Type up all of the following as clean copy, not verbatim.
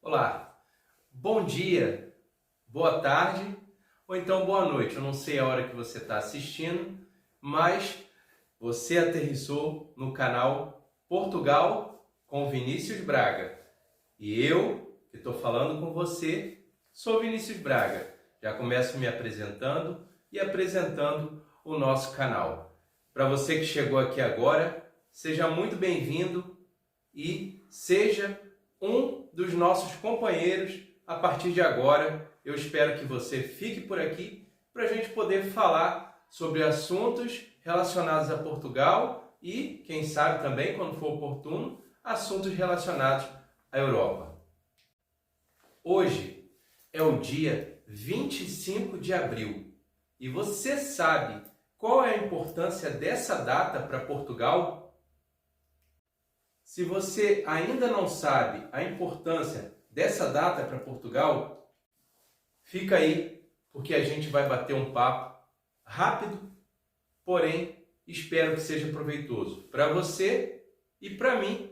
Olá, bom dia, boa tarde ou então boa noite. Eu não sei a hora que você está assistindo, mas você aterrissou no canal Portugal com Vinícius Braga. E eu, que estou falando com você, sou Vinícius Braga. Já começo me apresentando e apresentando o nosso canal. Para você que chegou aqui agora, seja muito bem-vindo e seja um dos nossos companheiros a partir de agora. Eu espero que você fique por aqui para a gente poder falar sobre assuntos relacionados a Portugal e, quem sabe também, quando for oportuno, assuntos relacionados à Europa. Hoje é o dia 25 de abril e você sabe qual é a importância dessa data para Portugal? Se você ainda não sabe a importância dessa data para Portugal, fica aí, porque a gente vai bater um papo rápido, porém espero que seja proveitoso para você e para mim,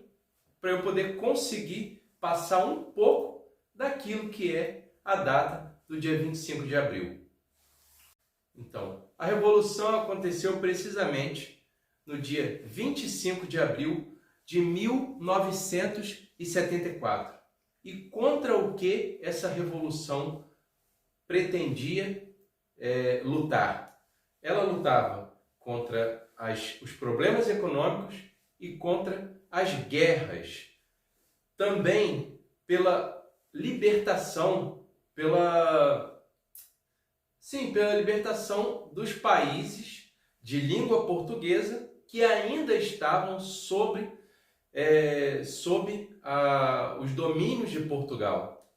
para eu poder conseguir passar um pouco daquilo que é a data do dia 25 de abril. Então, a Revolução aconteceu precisamente no dia 25 de abril de 1974. E contra o que essa revolução pretendia lutar? Ela lutava contra os problemas econômicos e contra as guerras. Também pela libertação, pela libertação dos países de língua portuguesa que ainda estavam sob os domínios de Portugal.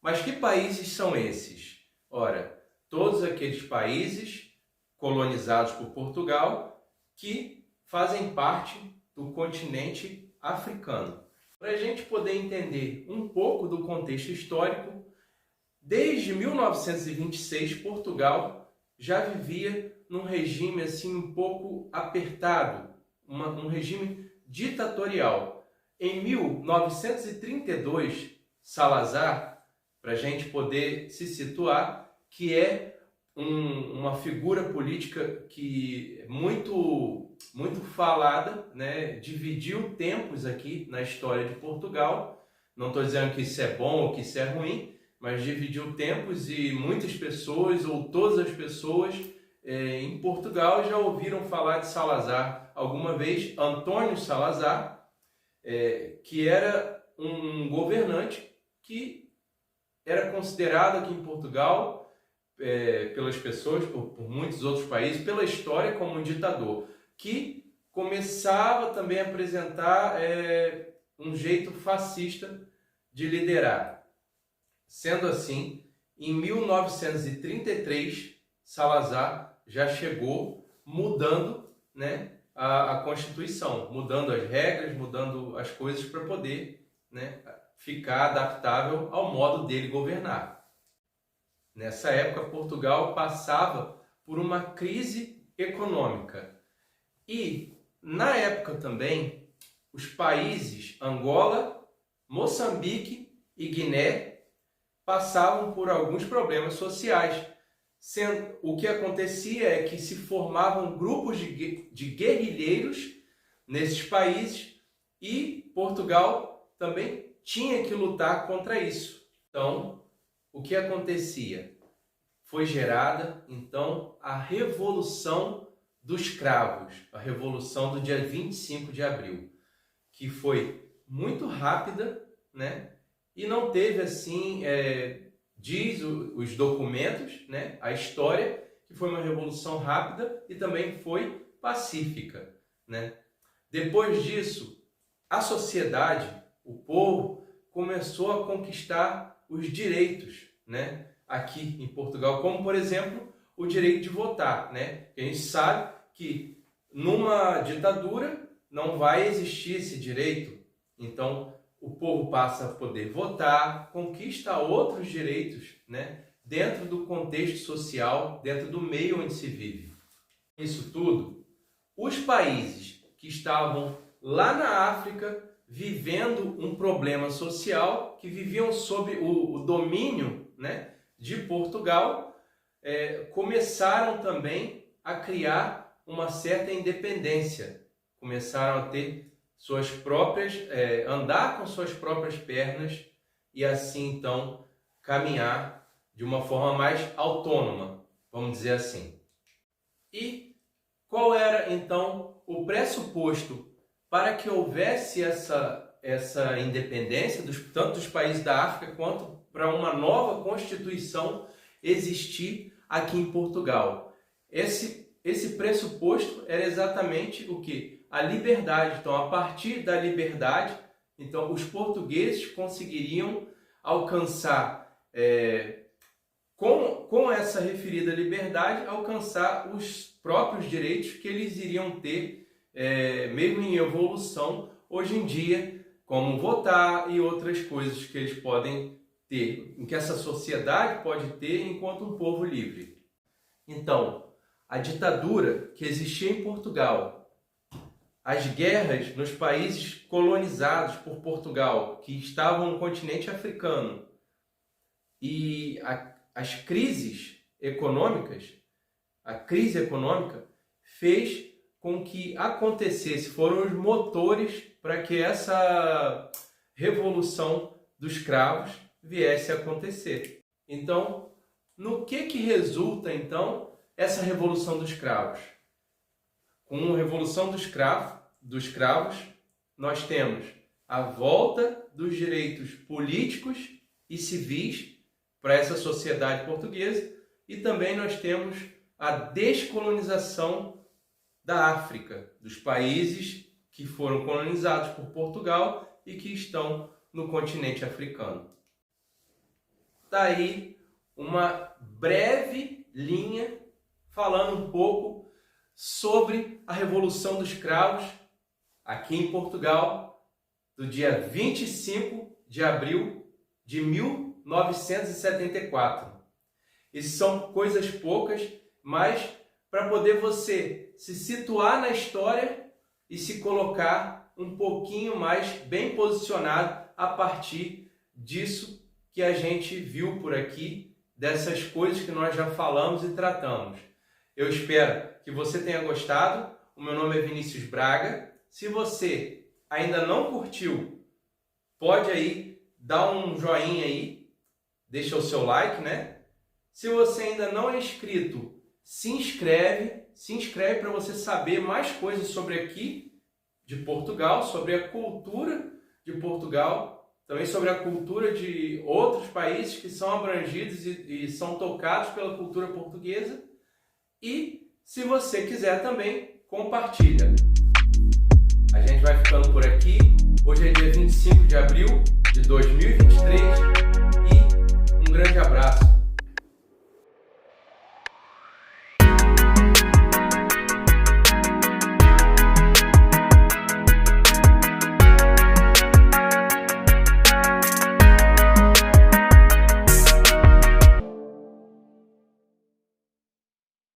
Mas que países são esses? Ora, todos aqueles países colonizados por Portugal que fazem parte do continente africano. Para a gente poder entender um pouco do contexto histórico, desde 1926 Portugal já vivia num regime assim um pouco apertado, um regime ditatorial. Em 1932, Salazar, para a gente poder se situar, que é uma figura política que é muito falada, né? Dividiu tempos aqui na história de Portugal. Não estou dizendo que isso é bom ou que isso é ruim, mas dividiu tempos e muitas pessoas, ou todas as pessoas em Portugal já ouviram falar de Salazar alguma vez. Antônio Salazar, que era um governante que era considerado aqui em Portugal, pelas pessoas, por muitos outros países, pela história, como um ditador, que começava também a apresentar um jeito fascista de liderar. Sendo assim, em 1933, Salazar já chegou mudando, né, a Constituição, mudando as regras, mudando as coisas para poder, né, ficar adaptável ao modo dele governar. Nessa época, Portugal passava por uma crise econômica. E, na época também, os países Angola, Moçambique e Guiné passavam por alguns problemas sociais. O que acontecia é que se formavam grupos de guerrilheiros nesses países e Portugal também tinha que lutar contra isso. Então, o que acontecia? Foi gerada, então, a Revolução dos Cravos, a Revolução do dia 25 de abril, que foi muito rápida, né? E não teve assim, diz os documentos, né, a história, que foi uma revolução rápida e também foi pacífica, né? Depois disso, a sociedade, o povo, começou a conquistar os direitos, né, aqui em Portugal, como, por exemplo, o direito de votar, né? A gente sabe que numa ditadura não vai existir esse direito, então o povo passa a poder votar, conquista outros direitos, né, dentro do contexto social, dentro do meio onde se vive. Isso tudo, os países que estavam lá na África vivendo um problema social, que viviam sob o domínio, né, de Portugal, começaram também a criar uma certa independência, começaram a ter suas próprias, andar com suas próprias pernas e assim então caminhar de uma forma mais autônoma, vamos dizer assim. E qual era então o pressuposto para que houvesse essa independência tanto dos países da África quanto para uma nova Constituição existir aqui em Portugal? Esse pressuposto era exatamente o que? A liberdade. Então, a partir da liberdade, então, os portugueses conseguiriam alcançar, com essa referida liberdade, alcançar os próprios direitos que eles iriam ter, mesmo em evolução, hoje em dia, como votar e outras coisas que eles podem ter, em que essa sociedade pode ter enquanto um povo livre. Então, a ditadura que existia em Portugal, as guerras nos países colonizados por Portugal, que estavam no continente africano, e as crises econômicas, a crise econômica fez com que acontecesse, foram os motores para que essa revolução dos cravos viesse a acontecer. Então, no que resulta então essa revolução dos cravos? Com a revolução dos cravos, nós temos a volta dos direitos políticos e civis para essa sociedade portuguesa e também nós temos a descolonização da África, dos países que foram colonizados por Portugal e que estão no continente africano. Daí uma breve linha falando um pouco sobre a Revolução dos Cravos aqui em Portugal, do dia 25 de abril de 1974. Isso são coisas poucas, mas para poder você se situar na história e se colocar um pouquinho mais bem posicionado a partir disso que a gente viu por aqui, dessas coisas que nós já falamos e tratamos. Eu espero que você tenha gostado. O meu nome é Vinícius Braga. Se você ainda não curtiu, pode aí dar um joinha aí, deixa o seu like, né? Se você ainda não é inscrito, se inscreve para você saber mais coisas sobre aqui de Portugal, sobre a cultura de Portugal, também sobre a cultura de outros países que são abrangidos e são tocados pela cultura portuguesa. E se você quiser também, compartilha. A gente vai ficando por aqui. Hoje é dia 25 de abril de 2023.